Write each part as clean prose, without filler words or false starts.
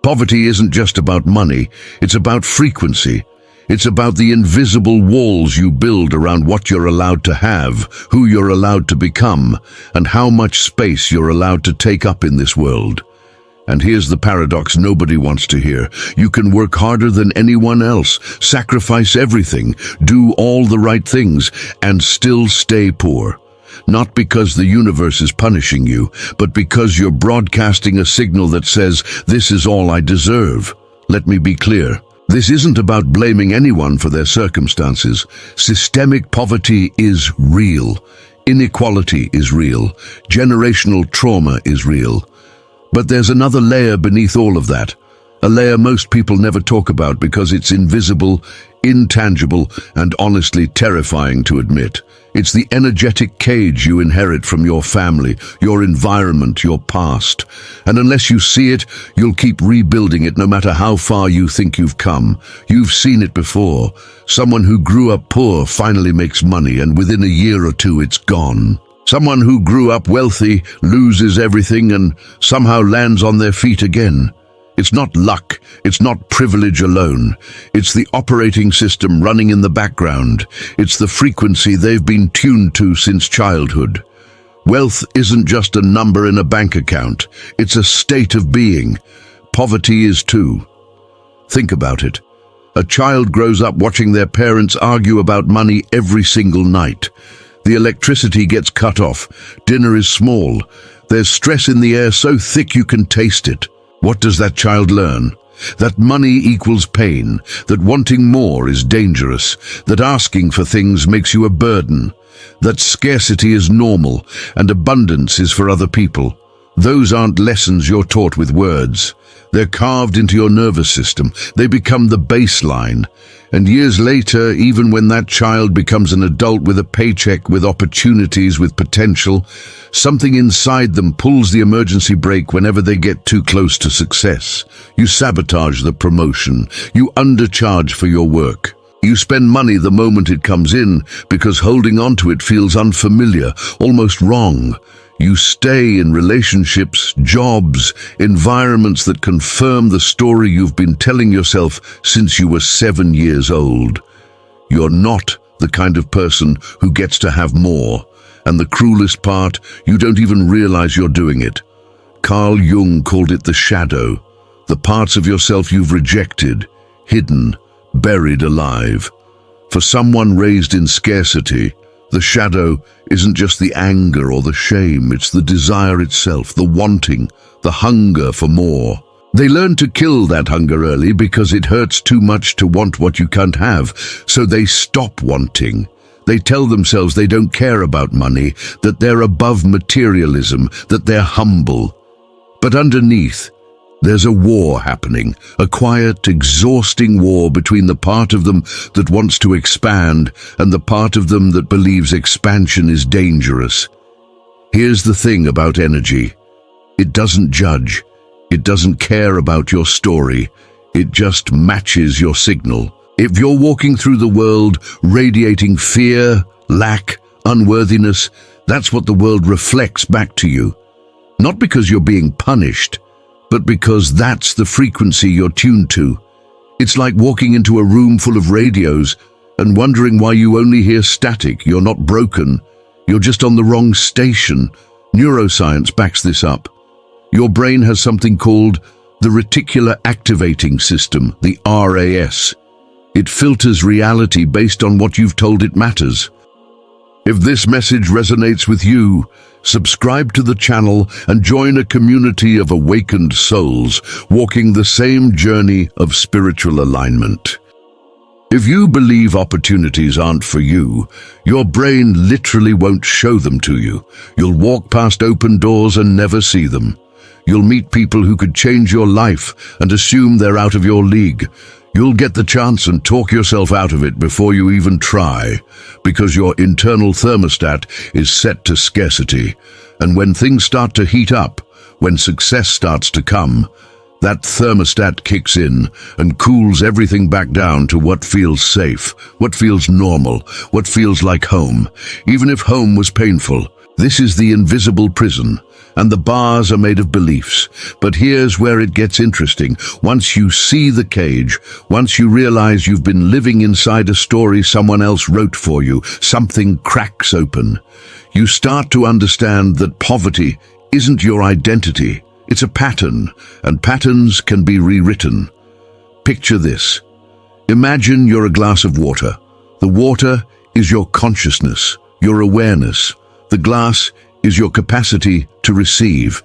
Poverty isn't just about money, it's about frequency. It's about the invisible walls you build around what you're allowed to have, who you're allowed to become, and how much space you're allowed to take up in this world. And here's the paradox nobody wants to hear. You can work harder than anyone else, sacrifice everything, do all the right things, and still stay poor. Not because the universe is punishing you, but because you're broadcasting a signal that says, "This is all I deserve." Let me be clear. This isn't about blaming anyone for their circumstances. Systemic poverty is real. Inequality is real. Generational trauma is real. But there's another layer beneath all of that. A layer most people never talk about because it's invisible, intangible, and honestly terrifying to admit. It's the energetic cage you inherit from your family, your environment, your past. And unless you see it, you'll keep rebuilding it no matter how far you think you've come. You've seen it before. Someone who grew up poor finally makes money, and within a year or two it's gone. Someone who grew up wealthy loses everything and somehow lands on their feet again. It's not luck, it's not privilege alone. It's the operating system running in the background. It's the frequency they've been tuned to since childhood. Wealth isn't just a number in a bank account. It's a state of being. Poverty is too. Think about it. A child grows up watching their parents argue about money every single night. The electricity gets cut off. Dinner is small. There's stress in the air so thick you can taste it. What does that child learn? That money equals pain, that wanting more is dangerous, that asking for things makes you a burden, that scarcity is normal and abundance is for other people. Those aren't lessons you're taught with words. They're carved into your nervous system. They become the baseline. And years later, even when that child becomes an adult with a paycheck, with opportunities, with potential, something inside them pulls the emergency brake whenever they get too close to success. You sabotage the promotion. You undercharge for your work. You spend money the moment it comes in because holding on to it feels unfamiliar, almost wrong. You stay in relationships, jobs, environments that confirm the story you've been telling yourself since you were 7 years old. You're not the kind of person who gets to have more. And the cruelest part, you don't even realize you're doing it. Carl Jung called it the shadow, the parts of yourself you've rejected, hidden, buried alive. For someone raised in scarcity, the shadow isn't just the anger or the shame, it's the desire itself, the wanting, the hunger for more. They learn to kill that hunger early because it hurts too much to want what you can't have, so they stop wanting. They tell themselves they don't care about money, that they're above materialism, that they're humble. But underneath, there's a war happening, a quiet, exhausting war between the part of them that wants to expand and the part of them that believes expansion is dangerous. Here's the thing about energy. It doesn't judge. It doesn't care about your story. It just matches your signal. If you're walking through the world radiating fear, lack, unworthiness, that's what the world reflects back to you. Not because you're being punished, but because that's the frequency you're tuned to. It's like walking into a room full of radios and wondering why you only hear static. You're not broken. You're just on the wrong station. Neuroscience backs this up. Your brain has something called the reticular activating system, the RAS. It filters reality based on what you've told it matters. If this message resonates with you, subscribe to the channel and join a community of awakened souls walking the same journey of spiritual alignment. If you believe opportunities aren't for you, your brain literally won't show them to you. You'll walk past open doors and never see them. You'll meet people who could change your life and assume they're out of your league. You'll get the chance and talk yourself out of it before you even try, because your internal thermostat is set to scarcity. And when things start to heat up, when success starts to come, that thermostat kicks in and cools everything back down to what feels safe, what feels normal, what feels like home, even if home was painful. This is the invisible prison, and the bars are made of beliefs. But here's where it gets interesting. Once you see the cage, once you realize you've been living inside a story someone else wrote for you, something cracks open. You start to understand that poverty isn't your identity. It's a pattern, and patterns can be rewritten. Picture this. Imagine you're a glass of water. The water is your consciousness, your awareness. The glass is your capacity to receive.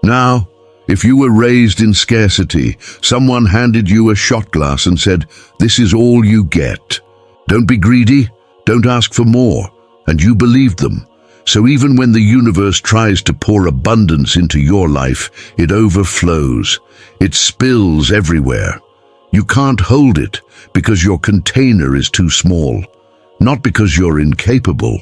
Now, if you were raised in scarcity, someone handed you a shot glass and said, "This is all you get. Don't be greedy, don't ask for more," and you believed them. So even when the universe tries to pour abundance into your life, it overflows. It spills everywhere. You can't hold it because your container is too small. Not because you're incapable,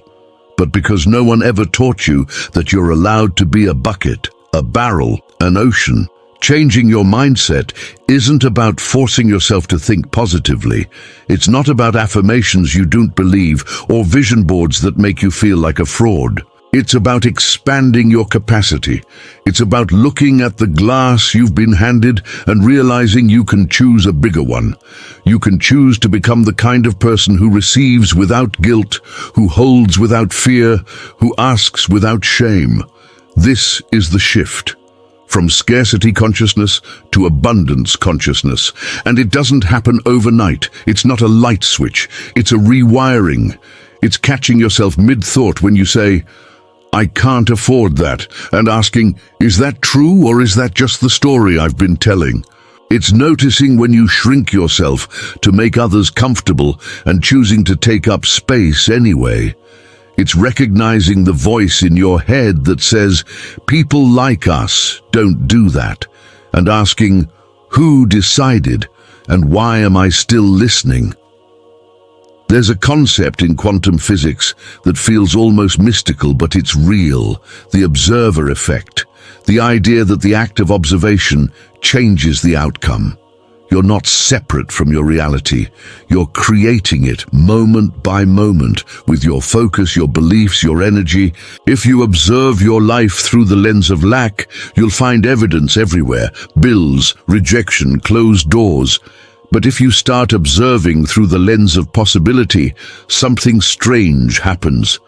but because no one ever taught you that you're allowed to be a bucket, a barrel, an ocean. Changing your mindset isn't about forcing yourself to think positively. It's not about affirmations you don't believe or vision boards that make you feel like a fraud. It's about expanding your capacity. It's about looking at the glass you've been handed and realizing you can choose a bigger one. You can choose to become the kind of person who receives without guilt, who holds without fear, who asks without shame. This is the shift. From scarcity consciousness to abundance consciousness. And it doesn't happen overnight. It's not a light switch. It's a rewiring. It's catching yourself mid-thought when you say, "I can't afford that," and asking, "Is that true or is that just the story I've been telling?" It's noticing when you shrink yourself to make others comfortable and choosing to take up space anyway. It's recognizing the voice in your head that says, "People like us don't do that," and asking, "Who decided and why am I still listening?" There's a concept in quantum physics that feels almost mystical, but it's real. The observer effect. The idea that the act of observation changes the outcome. You're not separate from your reality. You're creating it moment by moment with your focus, your beliefs, your energy. If you observe your life through the lens of lack, you'll find evidence everywhere. Bills, rejection, closed doors. But if you start observing through the lens of possibility, something strange happens.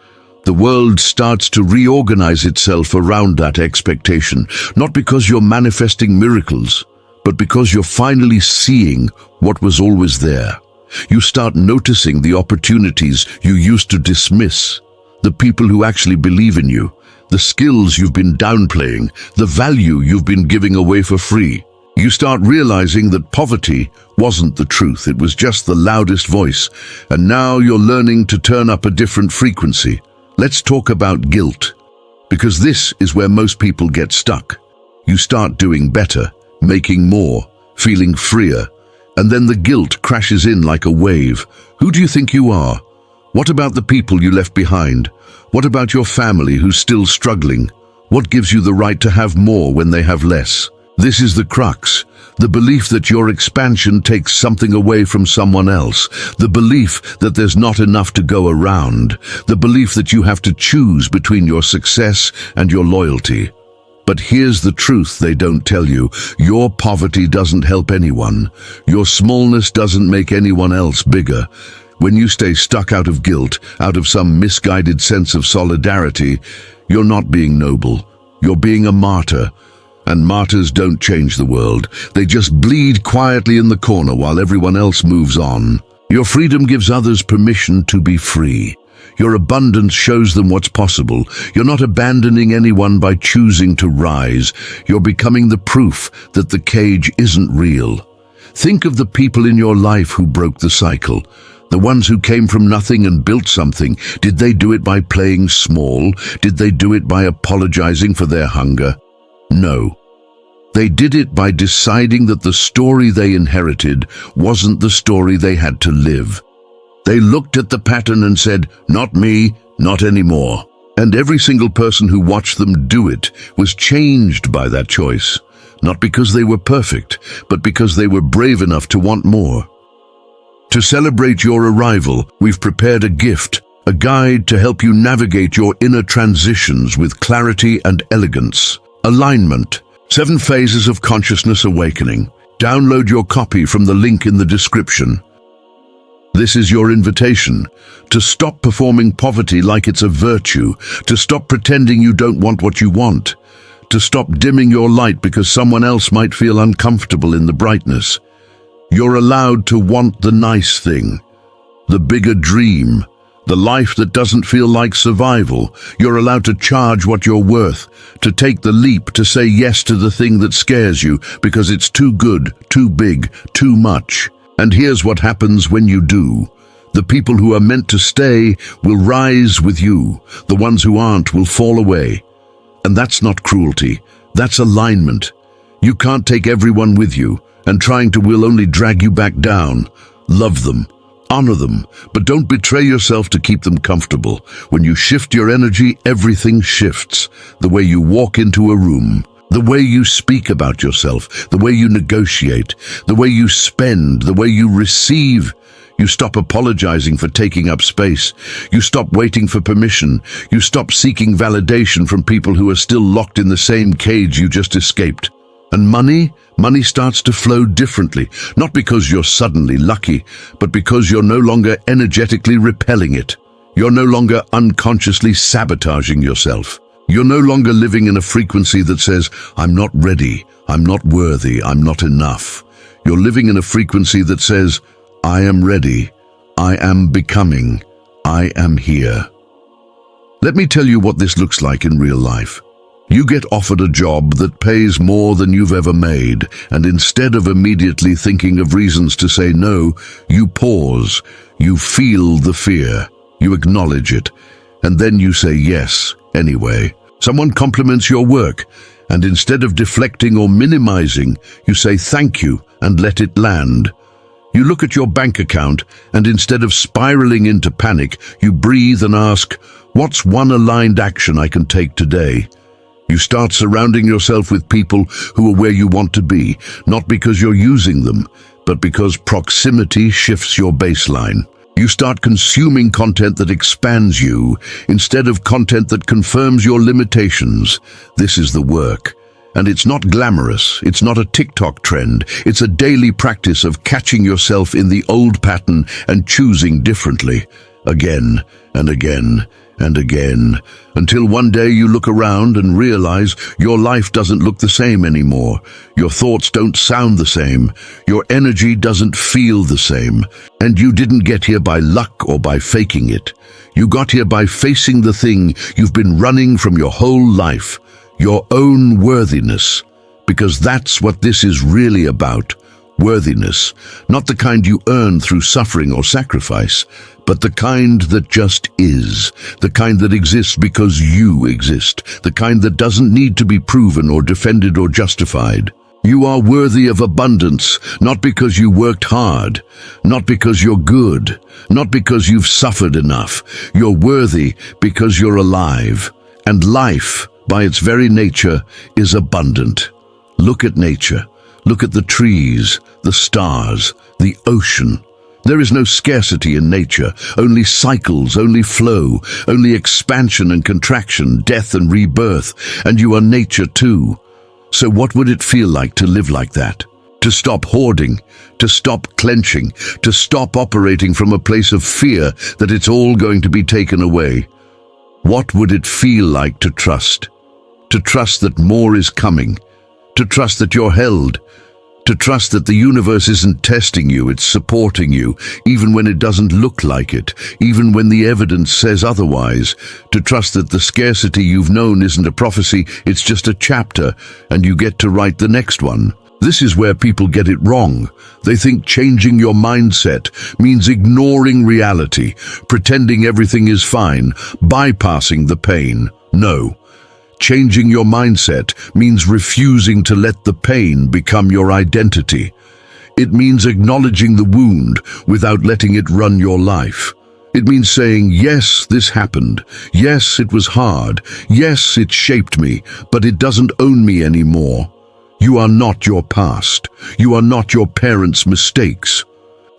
The world starts to reorganize itself around that expectation, not because you're manifesting miracles, but because you're finally seeing what was always there. You start noticing the opportunities you used to dismiss, the people who actually believe in you, the skills you've been downplaying, the value you've been giving away for free. You start realizing that poverty wasn't the truth, it was just the loudest voice, and now you're learning to turn up a different frequency. Let's talk about guilt, because this is where most people get stuck. You start doing better, making more, feeling freer, and then the guilt crashes in like a wave. Who do you think you are? What about the people you left behind? What about your family who's still struggling? What gives you the right to have more when they have less? This is the crux, the belief that your expansion takes something away from someone else, the belief that there's not enough to go around, the belief that you have to choose between your success and your loyalty. But here's the truth they don't tell you. Your poverty doesn't help anyone. Your smallness doesn't make anyone else bigger. When you stay stuck out of guilt, out of some misguided sense of solidarity, you're not being noble. You're being a martyr. And martyrs don't change the world. They just bleed quietly in the corner while everyone else moves on. Your freedom gives others permission to be free. Your abundance shows them what's possible. You're not abandoning anyone by choosing to rise. You're becoming the proof that the cage isn't real. Think of the people in your life who broke the cycle. The ones who came from nothing and built something. Did they do it by playing small? Did they do it by apologizing for their hunger? No. They did it by deciding that the story they inherited wasn't the story they had to live. They looked at the pattern and said, "Not me, not anymore." And every single person who watched them do it was changed by that choice. Not because they were perfect, but because they were brave enough to want more. To celebrate your arrival, we've prepared a gift, a guide to help you navigate your inner transitions with clarity and elegance. Alignment, 7 Phases of Consciousness Awakening. Download your copy from the link in the description. This is your invitation to stop performing poverty like it's a virtue, to stop pretending you don't want what you want, to stop dimming your light because someone else might feel uncomfortable in the brightness. You're allowed to want the nice thing, the bigger dream, the life that doesn't feel like survival. You're allowed to charge what you're worth, to take the leap, to say yes to the thing that scares you because it's too good, too big, too much. And here's what happens when you do. The people who are meant to stay will rise with you. The ones who aren't will fall away. And that's not cruelty, that's alignment. You can't take everyone with you, and trying to will only drag you back down. Love them, honor them, but don't betray yourself to keep them comfortable. When you shift your energy, everything shifts. The way you walk into a room, the way you speak about yourself, the way you negotiate, the way you spend, the way you receive. You stop apologizing for taking up space. You stop waiting for permission. You stop seeking validation from people who are still locked in the same cage you just escaped. And money starts to flow differently, not because you're suddenly lucky, but because you're no longer energetically repelling it. You're no longer unconsciously sabotaging yourself. You're no longer living in a frequency that says, I'm not ready, I'm not worthy, I'm not enough. You're living in a frequency that says, I am ready, I am becoming, I am here. Let me tell you what this looks like in real life. You get offered a job that pays more than you've ever made, and instead of immediately thinking of reasons to say no, you pause, you feel the fear, you acknowledge it, and then you say yes anyway. Someone compliments your work, and instead of deflecting or minimizing, you say thank you and let it land. You look at your bank account, and instead of spiraling into panic, you breathe and ask, what's one aligned action I can take today? You start surrounding yourself with people who are where you want to be, not because you're using them, but because proximity shifts your baseline. You start consuming content that expands you, instead of content that confirms your limitations. This is the work. And it's not glamorous, it's not a TikTok trend, it's a daily practice of catching yourself in the old pattern and choosing differently, again and again and again, until one day you look around and realize your life doesn't look the same anymore. Your thoughts don't sound the same, your energy doesn't feel the same, and you didn't get here by luck or by faking it. You got here by facing the thing you've been running from your whole life. Your own worthiness, because that's what this is really about. Worthiness, not the kind you earn through suffering or sacrifice, but the kind that just is, the kind that exists because you exist, the kind that doesn't need to be proven or defended or justified. You are worthy of abundance, not because you worked hard, not because you're good, not because you've suffered enough. You're worthy because you're alive, and life, by its very nature, is abundant. Look at nature. Look at the trees, the stars, the ocean. There is no scarcity in nature, only cycles, only flow, only expansion and contraction, death and rebirth, and you are nature too. So what would it feel like to live like that? To stop hoarding, to stop clenching, to stop operating from a place of fear that it's all going to be taken away. What would it feel like to trust? To trust that more is coming, to trust that you're held, to trust that the universe isn't testing you, it's supporting you, even when it doesn't look like it, even when the evidence says otherwise, to trust that the scarcity you've known isn't a prophecy, it's just a chapter, and you get to write the next one. This is where people get it wrong. They think changing your mindset means ignoring reality, pretending everything is fine, bypassing the pain. No. Changing your mindset means refusing to let the pain become your identity. It means acknowledging the wound without letting it run your life. It means saying, yes, this happened. Yes, it was hard. Yes, it shaped me, but it doesn't own me anymore. You are not your past. You are not your parents' mistakes.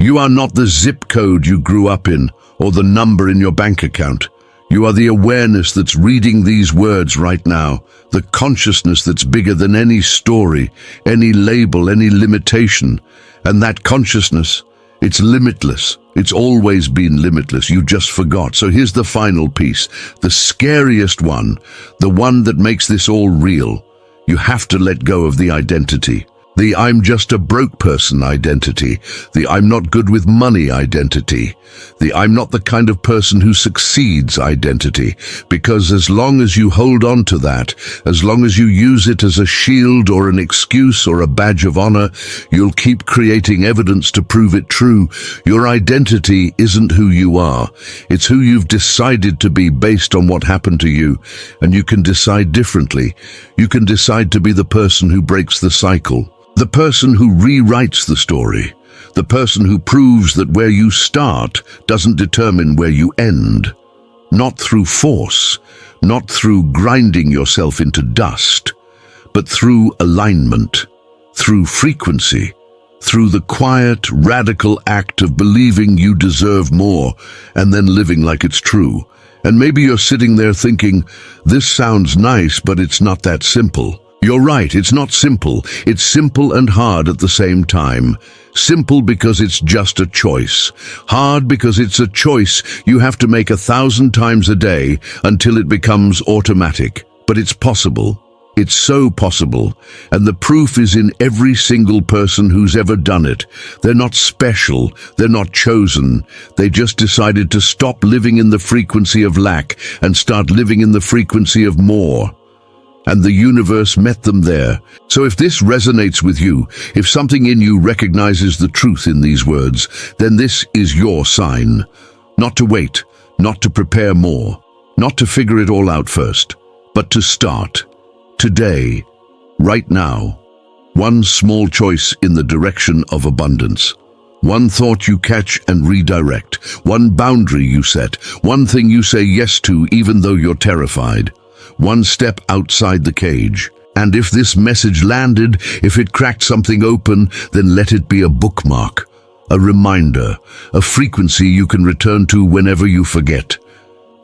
You are not the zip code you grew up in, or the number in your bank account. You are the awareness that's reading these words right now, the consciousness that's bigger than any story, any label, any limitation. And that consciousness, it's limitless. It's always been limitless. You just forgot. So here's the final piece, the scariest one, the one that makes this all real. You have to let go of the identity. The I'm just a broke person identity, the I'm not good with money identity, the I'm not the kind of person who succeeds identity, because as long as you hold on to that, as long as you use it as a shield or an excuse or a badge of honor, you'll keep creating evidence to prove it true. Your identity isn't who you are. It's who you've decided to be based on what happened to you, and you can decide differently. You can decide to be the person who breaks the cycle. The person who rewrites the story, the person who proves that where you start doesn't determine where you end. Not through force, not through grinding yourself into dust, but through alignment, through frequency, through the quiet, radical act of believing you deserve more and then living like it's true. And maybe you're sitting there thinking, this sounds nice, but it's not that simple. You're right, it's not simple. It's simple and hard at the same time. Simple because it's just a choice. Hard because it's a choice you have to make 1,000 times a day until it becomes automatic. But it's possible. It's so possible. And the proof is in every single person who's ever done it. They're not special. They're not chosen. They just decided to stop living in the frequency of lack and start living in the frequency of more. And the universe met them there. So if this resonates with you, if something in you recognizes the truth in these words, then this is your sign. Not to wait, not to prepare more, not to figure it all out first, but to start. Today, right now. One small choice in the direction of abundance. One thought you catch and redirect. One boundary you set. One thing you say yes to even though you're terrified. One step outside the cage. And if this message landed, if it cracked something open, then let it be a bookmark, a reminder, a frequency you can return to whenever you forget.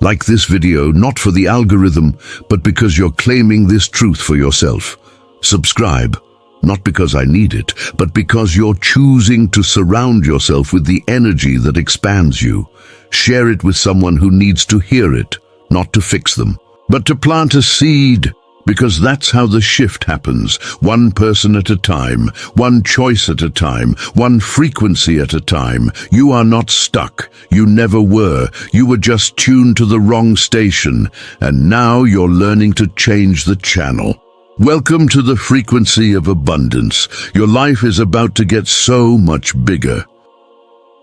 Like this video, not for the algorithm, but because you're claiming this truth for yourself. Subscribe, not because I need it, but because you're choosing to surround yourself with the energy that expands you. Share it with someone who needs to hear it, not to fix them, but to plant a seed, because that's how the shift happens, one person at a time, one choice at a time, one frequency at a time. You are not stuck. You never were. You were just tuned to the wrong station, and now you're learning to change the channel. Welcome to the frequency of abundance. Your life is about to get so much bigger.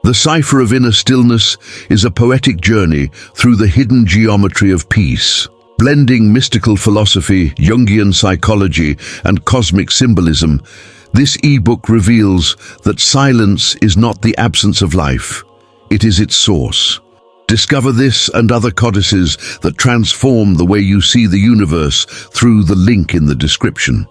The Cipher of Inner Stillness is a poetic journey through the hidden geometry of peace. Blending mystical philosophy, Jungian psychology, and cosmic symbolism, this ebook reveals that silence is not the absence of life, it is its source. Discover this and other codices that transform the way you see the universe through the link in the description.